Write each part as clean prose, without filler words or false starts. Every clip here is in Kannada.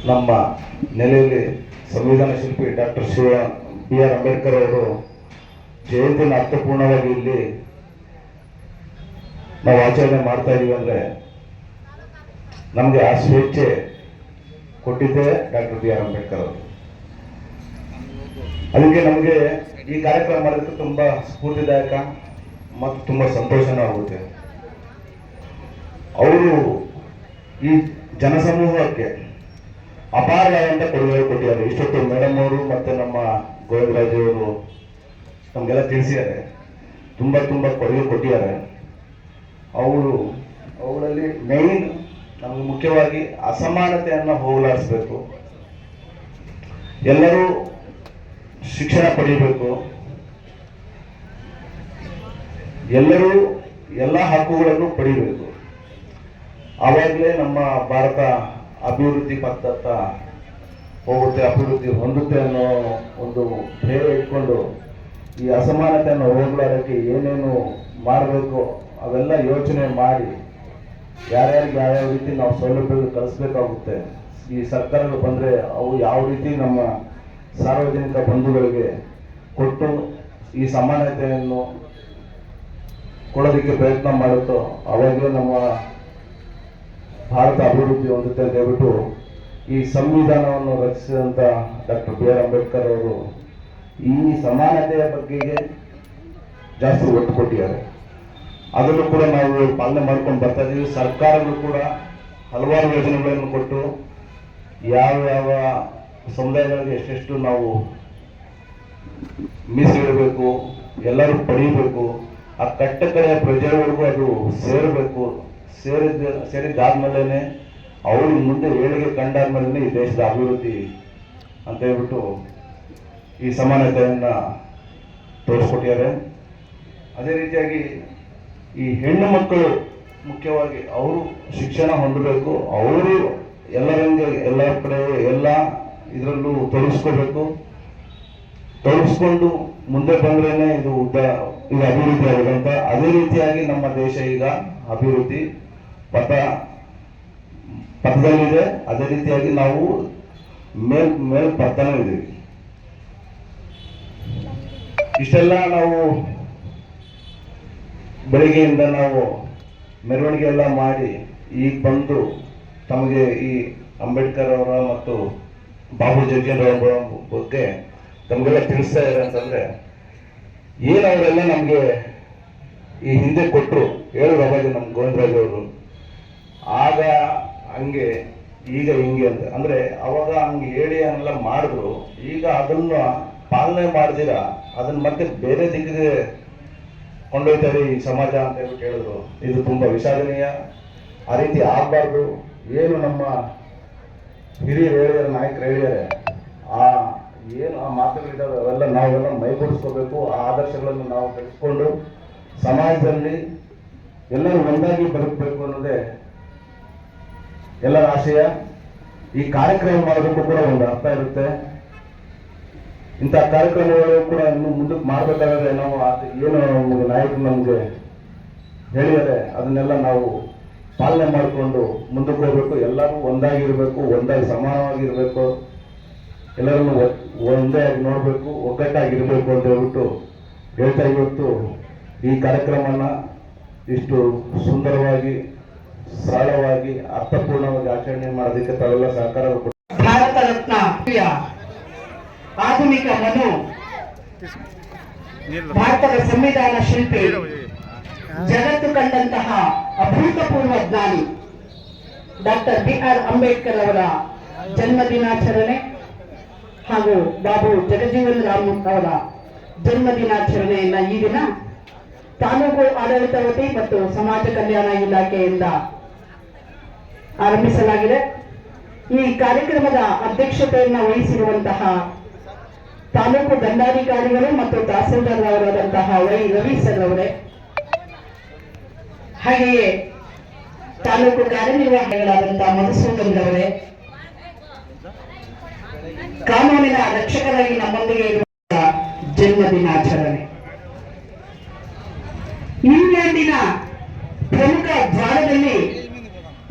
ನಮ್ಮ ನೆಲೆಯಲ್ಲಿ ಸಂವಿಧಾನ ಶಿಲ್ಪಿ ಡಾಕ್ಟರ್ ಬಿ.ಆರ್. ಅಂಬೇಡ್ಕರ್ ಅವರು ಜಯಂತಿಯನ್ನು ಅರ್ಥಪೂರ್ಣವಾಗಿ ಇಲ್ಲಿ ನಾವು ಆಚರಣೆ ಮಾಡ್ತಾ ಇದೀವಿ ಅಂದರೆ ನಮಗೆ ಆ ಸ್ವೇಚ್ಛೆ ಕೊಟ್ಟಿದ್ದೆ ಡಾಕ್ಟರ್ ಬಿ.ಆರ್. ಅಂಬೇಡ್ಕರ್ ಅವರು. ಅದಕ್ಕೆ ನಮಗೆ ಈ ಕಾರ್ಯಕ್ರಮ ಮಾಡೋದಕ್ಕೆ ತುಂಬ ಸ್ಫೂರ್ತಿದಾಯಕ ಮತ್ತು ತುಂಬ ಸಂತೋಷನೂ ಆಗುತ್ತೆ. ಅವರು ಈ ಜನಸಮೂಹಕ್ಕೆ ಅಪಾರವಾದಂಥ ಕೊಡುಗೆ ಕೊಟ್ಟಿದ್ದಾರೆ. ಇಷ್ಟೊತ್ತು ಮೇಡಮ್ ಅವರು ಮತ್ತು ನಮ್ಮ ಗೋವಿಂದರಾಜ್ ಅವರು ನಮಗೆಲ್ಲ ತಿಳಿಸಿದ್ದಾರೆ, ತುಂಬ ಕೊಡುಗೆ ಕೊಟ್ಟಿದ್ದಾರೆ. ಅವುಗಳಲ್ಲಿ ಮೇನ್ ನಮಗೆ ಮುಖ್ಯವಾಗಿ ಅಸಮಾನತೆಯನ್ನು ಹೋಗಲಾಡಿಸ್ಬೇಕು, ಎಲ್ಲರೂ ಶಿಕ್ಷಣ ಪಡೆಯಬೇಕು, ಎಲ್ಲರೂ ಎಲ್ಲ ಹಕ್ಕುಗಳನ್ನು ಪಡೆಯಬೇಕು. ಆವಾಗಲೇ ನಮ್ಮ ಭಾರತ ಅಭಿವೃದ್ಧಿ ಪಥದತ್ತ ಹೋಗುತ್ತೆ, ಅಭಿವೃದ್ಧಿ ಹೊಂದುತ್ತೆ ಅನ್ನೋ ಒಂದು ಧ್ಯೇಯ ಇಟ್ಕೊಂಡು ಈ ಅಸಮಾನತೆಯನ್ನು ಹೋಗಲಾಡೋಕ್ಕೆ ಏನೇನು ಮಾಡಬೇಕು ಅವೆಲ್ಲ ಯೋಚನೆ ಮಾಡಿ ಯಾರ್ಯಾರಿಗೆ ಯಾವ್ಯಾವ ರೀತಿ ನಾವು ಸೌಲಭ್ಯಗಳು ಕಳಿಸ್ಬೇಕಾಗುತ್ತೆ. ಈ ಸರ್ಕಾರಗಳು ಬಂದರೆ ಅವು ಯಾವ ರೀತಿ ನಮ್ಮ ಸಾರ್ವಜನಿಕ ಬಂಧುಗಳಿಗೆ ಕೊಟ್ಟು ಈ ಸಮಾನತೆಯನ್ನು ಕೊಡೋದಕ್ಕೆ ಪ್ರಯತ್ನ ಮಾಡುತ್ತೋ ಅವಾಗಲೇ ನಮ್ಮ ಭಾರತ ಅಭಿವೃದ್ಧಿ ಹೊಂದುತ್ತೆ ಅಂತ ಹೇಳ್ಬಿಟ್ಟು ಈ ಸಂವಿಧಾನವನ್ನು ರಚಿಸಿದಂಥ ಡಾಕ್ಟರ್ ಬಿ.ಆರ್. ಅಂಬೇಡ್ಕರ್ ಅವರು ಈ ಸಮಾನತೆಯ ಬಗ್ಗೆಗೆ ಜಾಸ್ತಿ ಒತ್ತು ಕೊಟ್ಟಿದ್ದಾರೆ. ಅದನ್ನು ಕೂಡ ನಾವು ಪಾಲನೆ ಮಾಡ್ಕೊಂಡು ಬರ್ತಾ ಇದ್ದೀವಿ. ಸರ್ಕಾರಗಳು ಕೂಡ ಹಲವಾರು ಯೋಜನೆಗಳನ್ನು ಕೊಟ್ಟು ಯಾವ ಸಮುದಾಯಗಳಿಗೆ ಎಷ್ಟೆಷ್ಟು ನಾವು ಮೀಸಲಿಡಬೇಕು, ಎಲ್ಲರೂ ಪಡೀಬೇಕು, ಆ ಕಟ್ಟಕಡೆಯ ಪ್ರಜೆಗಳಿಗೂ ಅದು ಸೇರಬೇಕು. ಸೇರಿದ್ದಾದ್ಮೇಲೆ ಅವರು ಮುಂದೆ ಏಳಿಗೆ ಕಂಡಾದ್ಮೇಲೆ ಈ ದೇಶದ ಅಭಿವೃದ್ಧಿ ಅಂತ ಹೇಳ್ಬಿಟ್ಟು ಈ ಸಮಾನತೆಯನ್ನು ತೋರಿಸ್ಕೊಟ್ಟಿದ್ದಾರೆ. ಅದೇ ರೀತಿಯಾಗಿ ಈ ಹೆಣ್ಣು ಮಕ್ಕಳು ಮುಖ್ಯವಾಗಿ ಅವರು ಶಿಕ್ಷಣ ಹೊಂದಬೇಕು, ಅವರು ಎಲ್ಲರಂಗೆ ಎಲ್ಲ ಕಡೆ ಎಲ್ಲ ಇದರಲ್ಲೂ ತೊಡಗಿಸ್ಕೊಂಡು ಮುಂದೆ ಬಂದ್ರೇನೆ ಇದು ಅಭಿವೃದ್ಧಿ ಆಗುವಂತ. ಅದೇ ರೀತಿಯಾಗಿ ನಮ್ಮ ದೇಶ ಈಗ ಅಭಿವೃದ್ಧಿ ಪಥದಲ್ಲಿದೆ. ಅದೇ ರೀತಿಯಾಗಿ ನಾವು ಮೇಲ್ ಬರ್ತಾನೆ ಇದ್ದೀವಿ. ಇಷ್ಟೆಲ್ಲ ನಾವು ಬೆಳಿಗ್ಗೆಯಿಂದ ನಾವು ಮೆರವಣಿಗೆ ಎಲ್ಲ ಮಾಡಿ ಈಗ ಬಂದು ತಮಗೆ ಈ ಅಂಬೇಡ್ಕರ್ ಅವರ ಮತ್ತು ಬಾಬು ಜಗ್ಜನ್ ಅವರ ಬಗ್ಗೆ ತಮಗೆಲ್ಲ ತಿಳಿಸ್ತಾ ಇದ್ದಾರೆ ಅಂತಂದ್ರೆ ಏನು ಅವರೆಲ್ಲ ನಮಗೆ ಈ ಹಿಂದೆ ಕೊಟ್ಟರು ಹೇಳಿದ್ರು. ಅವಾಗ ನಮ್ಮ ಗೋವಿಂದರಾಜ್ ಅವರು ಆಗ ಹಂಗೆ ಈಗ ಹಿಂಗೆ ಅಂತ ಅಂದ್ರೆ ಅವಾಗ ಹಂಗೆ ಹೇಳಿ ಹಂಗೆಲ್ಲ ಮಾಡಿದ್ರು. ಈಗ ಅದನ್ನ ಪಾಲನೆ ಮಾಡ್ದಿರ ಅದನ್ನ ಮತ್ತೆ ಬೇರೆ ದಿಕ್ಕಿಗೆ ಕೊಂಡೊಯ್ತಾರೆ ಈ ಸಮಾಜ ಅಂತ ಹೇಳ್ಬಿಟ್ಟು ಹೇಳಿದ್ರು. ಇದು ತುಂಬಾ ವಿಷಾದನೀಯ. ಆ ರೀತಿ ಆಗಬಾರ್ದು. ಏನು ನಮ್ಮ ಹಿರಿಯರು ಹೇಳಿದಾರೆ, ನಾಯಕರು ಹೇಳಿದ್ದಾರೆ, ಏನು ಆ ಮಾತುಗಳಿದ್ದಾವೆ ಅವೆಲ್ಲ ನಾವೆಲ್ಲ ಮೈಗೂಡಿಸ್ಕೋಬೇಕು. ಆ ಆದರ್ಶಗಳನ್ನು ನಾವು ಬೆಳೆಸ್ಕೊಂಡು ಸಮಾಜದಲ್ಲಿ ಎಲ್ಲರೂ ಒಂದಾಗಿ ಬದುಕಬೇಕು ಅನ್ನೋದೇ ಎಲ್ಲರ ಆಶಯ. ಈ ಕಾರ್ಯಕ್ರಮ ಮಾಡೋದಕ್ಕೂ ಕೂಡ ಒಂದು ಅರ್ಥ ಇರುತ್ತೆ. ಇಂಥ ಕಾರ್ಯಕ್ರಮಗಳು ಕೂಡ ಇನ್ನು ಮುಂದಕ್ಕೆ ಮಾಡಬೇಕಾದ್ರೆ ನಾವು ಏನು ನಮಗೆ ನಾಯಕರು ನಮಗೆ ಹೇಳಿದರೆ ಅದನ್ನೆಲ್ಲ ನಾವು ಪಾಲನೆ ಮಾಡಿಕೊಂಡು ಮುಂದಕ್ಕೆ ಹೋಗ್ಬೇಕು. ಎಲ್ಲರೂ ಒಂದಾಗಿರ್ಬೇಕು, ಒಂದಾಗಿ ಸಮಾನವಾಗಿರ್ಬೇಕು, ಎಲ್ಲರನ್ನು ಒಂದೇ ಆಗಿ ನೋಡಬೇಕು, ಒಗ್ಗಟ್ಟಾಗಿರ್ಬೇಕು ಅಂತ ಹೇಳ್ಬಿಟ್ಟು ಹೇಳ್ತಾ ಇವತ್ತು ಈ ಕಾರ್ಯಕ್ರಮನ ಇಷ್ಟು ಸುಂದರವಾಗಿ, ಸರಳವಾಗಿ, ಅರ್ಥಪೂರ್ಣವಾಗಿ ಆಚರಣೆ ಮಾಡೋದಕ್ಕೆ ತಾವೆಲ್ಲ ಸಹಕಾರ. ಭಾರತ ರತ್ನ ಆಧುನಿಕ ಮನು, ಭಾರತದ ಸಂವಿಧಾನ ಶಿಲ್ಪಿ, ಜಗತ್ತು ಕಂಡಂತಹ ಅಭೂತಪೂರ್ವ ಜ್ಞಾನಿ ಡಾಕ್ಟರ್ ಬಿ.ಆರ್. ಅಂಬೇಡ್ಕರ್ ಅವರ ಜನ್ಮ ದಿನಾಚರಣೆ ಹಾಗೂ ಬಾಬು ಜಗಜೀವನ್ ರಾಮ್ ಅವರ ಜನ್ಮ ದಿನಾಚರಣೆಯನ್ನ ಈ ದಿನ ತಾಲೂಕು ಆಡಳಿತ ವತಿ ಮತ್ತು ಸಮಾಜ ಕಲ್ಯಾಣ ಇಲಾಖೆಯಿಂದ ಆರಂಭಿಸಲಾಗಿದೆ. ಈ ಕಾರ್ಯಕ್ರಮದ ಅಧ್ಯಕ್ಷತೆಯನ್ನ ವಹಿಸಿರುವಂತಹ ತಾಲೂಕು ದಂಡಾಧಿಕಾರಿಗಳು ಮತ್ತು ತಹಸೀಲ್ದಾರ್ ಅವರಾದಂತಹ ವೈ ರವಿ ಸರ್ ಅವರೇ, ಹಾಗೆಯೇ ತಾಲೂಕು ಕಾರ್ಯನಿರ್ವಾಹಕರಾದಂತಹ ಮಧುಸೂದನ್ ಅವರೇ, ಕಾನೂನಿನ ರಕ್ಷಕರಾಗಿ ನಮ್ಮೊಂದಿಗೆ ಇರುವ ಜನ್ಮ ದಿನಾಚರಣೆ, ಇಂಗ್ಲೆಂಡಿನ ಪ್ರಮುಖ ದ್ವಾರದಲ್ಲಿ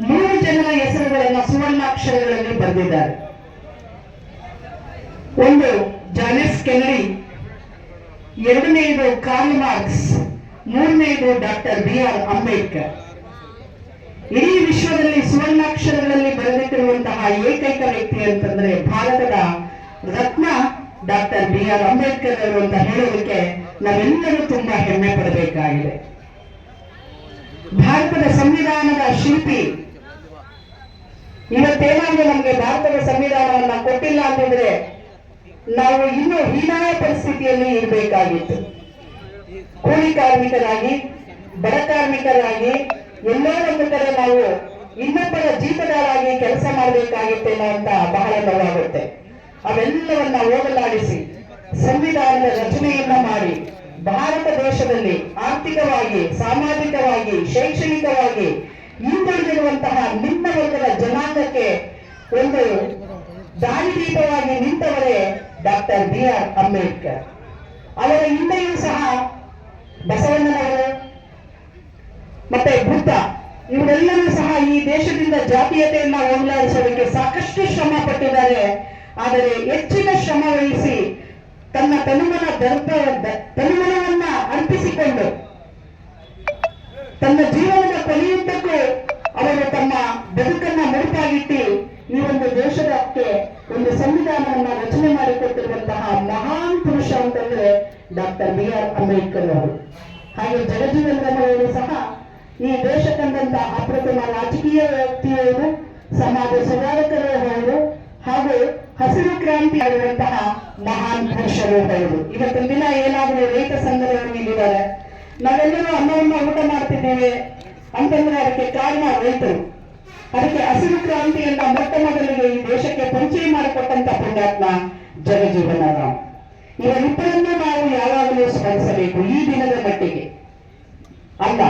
3 ಜನರ ಹೆಸರುಗಳನ್ನು ಸುವರ್ಣಾಕ್ಷರಗಳಲ್ಲಿ ಬರೆದಿದ್ದಾರೆ. ಒಂದು ಜಾನ್ ಎಫ್ ಕೆನಡಿ, ಎರಡನೆಯದು ಕಾರ್ಲ್ ಮಾರ್ಕ್ಸ್, ಮೂರನೆಯದು ಡಾಕ್ಟರ್ ಬಿ.ಆರ್. ಅಂಬೇಡ್ಕರ್. ಇಡೀ ವಿಶ್ವದಲ್ಲಿ ಸುವರ್ಣಾಕ್ಷರಗಳಲ್ಲಿ ಬರೆದಿಟ್ಟಿರುವಂತಹ ಏಕೈಕ ವ್ಯಕ್ತಿ ಅಂತಂದ್ರೆ ಭಾರತದ ರತ್ನ ಡಾಕ್ಟರ್ ಬಿ.ಆರ್. ಅಂಬೇಡ್ಕರ್ ಅವರು ಅಂತ ಹೇಳೋದಕ್ಕೆ ನಾವೆಲ್ಲರೂ ತುಂಬಾ ಹೆಮ್ಮೆ ಪಡಬೇಕಾಗಿದೆ. ಭಾರತದ ಸಂವಿಧಾನದ ಶಿಲ್ಪಿ. ಇವತ್ತೇನಾದ್ರೂ ನಮಗೆ ಭಾರತದ ಸಂವಿಧಾನವನ್ನ ಕೊಟ್ಟಿಲ್ಲ ಅಂತಂದ್ರೆ ನಾವು ಇನ್ನೂ ಹೀನಾಯ ಪರಿಸ್ಥಿತಿಯಲ್ಲಿ ಇರಬೇಕಾಗಿತ್ತು. ಕೂಲಿ ಕಾರ್ಮಿಕರಾಗಿ, ಬಡ ಕಾರ್ಮಿಕರಾಗಿ, ಎಲ್ಲೋ ಒಂದು ಕಡೆ ನಾವು ಇನ್ನೊಬ್ಬರ ಜೀತದಾರಾಗಿ ಕೆಲಸ ಮಾಡಬೇಕಾಗಿತ್ತೇನೋ ಅಂತ ಬಹಳ ನೋವಾಗುತ್ತೆ. ಅವೆಲ್ಲವನ್ನ ಹೋಗಲಾಡಿಸಿ ಸಂವಿಧಾನದ ರಚನೆಯನ್ನ ಮಾಡಿ ಭಾರತ ದೇಶದಲ್ಲಿ ಆರ್ಥಿಕವಾಗಿ, ಸಾಮಾಜಿಕವಾಗಿ, ಶೈಕ್ಷಣಿಕವಾಗಿ ಹಿಂದುಳಿದಿರುವಂತಹ ನಿಮ್ನ ವರ್ಗದ ಜನಾಂಗಕ್ಕೆ ಒಂದು ದಾರಿದೀಪವಾಗಿ ನಿಂತವರೇ ಡಾಕ್ಟರ್ ಬಿ.ಆರ್. ಅಂಬೇಡ್ಕರ್. ಅವರ ಹಿಂದೆಯೂ ಸಹ ಬಸವಣ್ಣನವರು ಮತ್ತೆ ಬುದ್ಧ ಇವರೆಲ್ಲರೂ ಸಹ ಈ ದೇಶದಿಂದ ಜಾತೀಯತೆಯನ್ನ ಹೋಗಲಾಡಿಸೋದಕ್ಕೆ ಸಾಕಷ್ಟು ಶ್ರಮ ಪಟ್ಟಿದ್ದಾರೆ. ಆದರೆ ಹೆಚ್ಚಿನ ಶ್ರಮ ವಹಿಸಿ ತನ್ನ ತನುಮನವನ್ನ ಅರ್ಪಿಸಿಕೊಂಡು ತನ್ನ ಜೀವನದ ಕೊನೆಯುದ್ದಕ್ಕೂ ಅವರು ತಮ್ಮ ಬದುಕನ್ನ ಮುಡುಪಾಗಿಟ್ಟು ಈ ಒಂದು ದೇಶದಕ್ಕೆ ಒಂದು ಸಂವಿಧಾನವನ್ನ ರಚನೆ ಮಾಡಿಕೊಟ್ಟಿರುವಂತಹ ಮಹಾನ್ ಪುರುಷ ಅಂತಂದ್ರೆ ಡಾಕ್ಟರ್ ಬಿ.ಆರ್. ಅಂಬೇಡ್ಕರ್ ಅವರು. ಹಾಗೆ ಜಗಜೀವನ್ ರಾಮ್ ಅವರು ಸಹ ಈ ದೇಶ ಕಂಡಂತ ಅಪ್ರತಿಮ ರಾಜಕೀಯ ವ್ಯಕ್ತಿಯವರು, ಸಮಾಜ ಸುಧಾರಕರು ಹೌದು, ಹಾಗೂ ಹಸಿರು ಕ್ರಾಂತಿ ಆಗಿರುವಂತಹ ಮಹಾನ್ ಪುರುಷರು ಹೌದು. ಇವತ್ತಿನ ದಿನ ಏನಾದರೂ ರೈತ ಸಂಘದವರು ಇಲ್ಲಿದ್ದಾರೆ, ನಾವೆಲ್ಲರೂ ಅನ್ನವನ್ನ ಊಟ ಮಾಡ್ತಿದ್ದೇವೆ ಅಂತಂದ್ರೆ ಅದಕ್ಕೆ ಕಾರಣ ರೈತರು. ಅದಕ್ಕೆ ಹಸಿರು ಕ್ರಾಂತಿಯನ್ನ ಮೊಟ್ಟ ಮೊದಲಿಗೆ ಈ ದೇಶಕ್ಕೆ ಪರಿಚಯ ಮಾಡಿಕೊಟ್ಟಂತ ಪುಣ್ಯಾತ್ಮ ಜಗಜೀವನ ರಾಮ್. ಇವರಿಬ್ಬರನ್ನು ನಾವು ಯಾವಾಗಲೂ ಸ್ಮರಿಸಬೇಕು. ಈ ದಿನದ ಮಟ್ಟಿಗೆ ಅಲ್ಲ,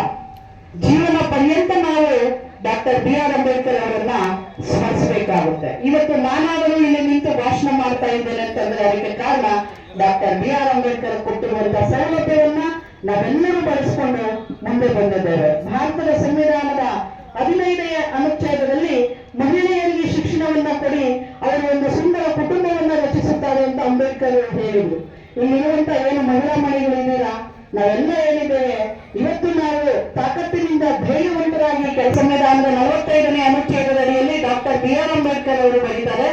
ಜೀವನ ಪರ್ಯಂತ ನಾವು ಡಾಕ್ಟರ್ ಬಿ.ಆರ್. ಅಂಬೇಡ್ಕರ್ ಅವರನ್ನ ಸ್ಮರಿಸಬೇಕಾಗುತ್ತೆ. ಇವತ್ತು ನಾನಾದರೂ ಇಲ್ಲಿ ನಿಂತು ಭಾಷಣ ಮಾಡ್ತಾ ಇದ್ದೇನೆ ಅಂತಂದ್ರೆ ಅದಕ್ಕೆ ಕಾರಣ ಡಾಕ್ಟರ್ ಬಿ.ಆರ್. ಅಂಬೇಡ್ಕರ್ ಕೊಟ್ಟಿರುವಂತಹ ಸೌಲಭ್ಯವನ್ನ ನಾವೆಲ್ಲರೂ ಬಳಸಿಕೊಂಡು ಮುಂದೆ ಬಂದಿದ್ದೇವೆ. ಭಾರತದ ಸಂವಿಧಾನದ 15ನೇ ಅನುಚ್ಛೇದದಲ್ಲಿ ಮಹಿಳೆಯರಿಗೆ ಶಿಕ್ಷಣವನ್ನ ಕೊಡಿ, ಅವರು ಒಂದು ಸುಂದರ ಕುಟುಂಬವನ್ನ ರಚಿಸುತ್ತಾರೆ ಅಂತ ಅಂಬೇಡ್ಕರ್ ಹೇಳಿದ್ರು. ಇಲ್ಲಿರುವಂತ ಏನು ಮಹಿಳಾ ಮಣಿಗಳಿದ್ದೀರಾ, ನಾವೆಲ್ಲ ಏನಿದ್ದೇವೆ ಇವತ್ತು ನಾವು ತಾಕತ್ತಿನಿಂದ ಧೈರ್ಯವಂತರಾಗಿ ಸಂವಿಧಾನದ 45ನೇ ಅನುಚ್ಛೇದದ ಅಡಿಯಲ್ಲಿ ಡಾಕ್ಟರ್ ಬಿ.ಆರ್. ಅಂಬೇಡ್ಕರ್ ಅವರು ಬರೀತಾರೆ,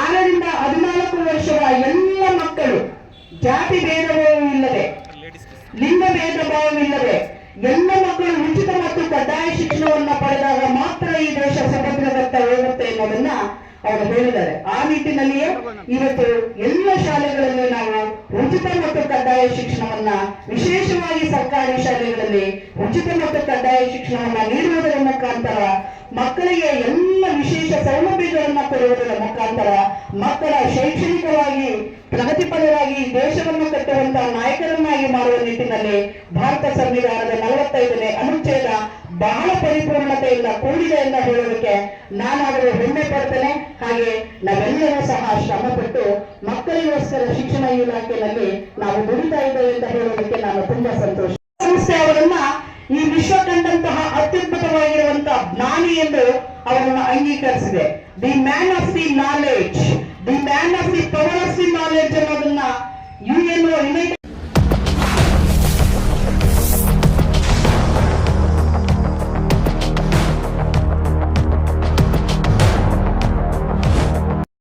6ರಿಂದ 14 ವರ್ಷದ ಎಲ್ಲ ಮಕ್ಕಳು ಜಾತಿ ಭೇದ ಭಾವವಿಲ್ಲದೆ, ಲಿಂಗ ಭೇದ ಭಾವವಿಲ್ಲದೆ ಎಲ್ಲ ಮಕ್ಕಳು ಉಚಿತ ಮತ್ತು ಕಡ್ಡಾಯ ಶಿಕ್ಷಣವನ್ನ ಪಡೆದಾಗ ಮಾತ್ರ ಈ ದೇಶ ಸುಭದ್ರದತ್ತ ಹೋಗುತ್ತೆ ಎನ್ನುವುದನ್ನ ಅವರು ಹೇಳಿದ್ದಾರೆ. ಆ ನಿಟ್ಟಿನಲ್ಲಿಯೇ ಇವತ್ತು ಎಲ್ಲ ಶಾಲೆಗಳಲ್ಲಿ ನಾವು ಉಚಿತ ಮತ್ತು ಕಡ್ಡಾಯ ಶಿಕ್ಷಣವನ್ನ, ವಿಶೇಷವಾಗಿ ಸರ್ಕಾರಿ ಶಾಲೆಗಳಲ್ಲಿ ಉಚಿತ ಮತ್ತು ಕಡ್ಡಾಯ ಶಿಕ್ಷಣವನ್ನ ನೀಡುವುದರ ಮುಖಾಂತರ ಮಕ್ಕಳಿಗೆ ಎಲ್ಲ ವಿಶೇಷ ಸೌಲಭ್ಯಗಳನ್ನ ಕೊಡುವುದರ ಮುಖಾಂತರ ಮಕ್ಕಳ ಶೈಕ್ಷಣಿಕವಾಗಿ ಪ್ರಗತಿಪರರಾಗಿ ದೇಶವನ್ನು ಕಟ್ಟುವಂತಹ ನಾಯಕರನ್ನಾಗಿ ಮಾಡುವ ನಿಟ್ಟಿನಲ್ಲಿ ಭಾರತ ಸಂವಿಧಾನದ 45ನೇ ಅನುಚ್ಛೇದ ಬಹಳ ಪರಿಪೂರ್ಣತೆಯಿಂದ ಕೂಡಿದೆ ಎಂದು ಹೇಳೋದಕ್ಕೆ ನಾನಾದರೂ ಹೆಮ್ಮೆ ಪಡ್ತೇನೆ. ಹಾಗೆ ನಾವೆಲ್ಲರೂ ಸಹ ಶ್ರಮಪಟ್ಟು ಮಕ್ಕಳಿಗೋಸ್ಕರ ಶಿಕ್ಷಣ ಇಲಾಖೆಯಲ್ಲಿ ನಾವು ದುಡಿತಾ ಇದ್ದೇವೆ ಅಂತ ಹೇಳೋದಕ್ಕೆ ನಾನು ತುಂಬಾ ಸಂತೋಷ. ಸಂಸ್ಥೆ ಅವರನ್ನ ಈ ವಿಶ್ವ ಕಂಡಂತಹ ಅತ್ಯದ್ಭುತವಾಗಿರುವಂತಹ ಜ್ಞಾನಿ ಎಂದು ಅವರನ್ನು ಅಂಗೀಕರಿಸಿದೆ. The man of the knowledge, the man of the power of the knowledge ಅನ್ನೋದನ್ನ ಯುಎನ್ಒ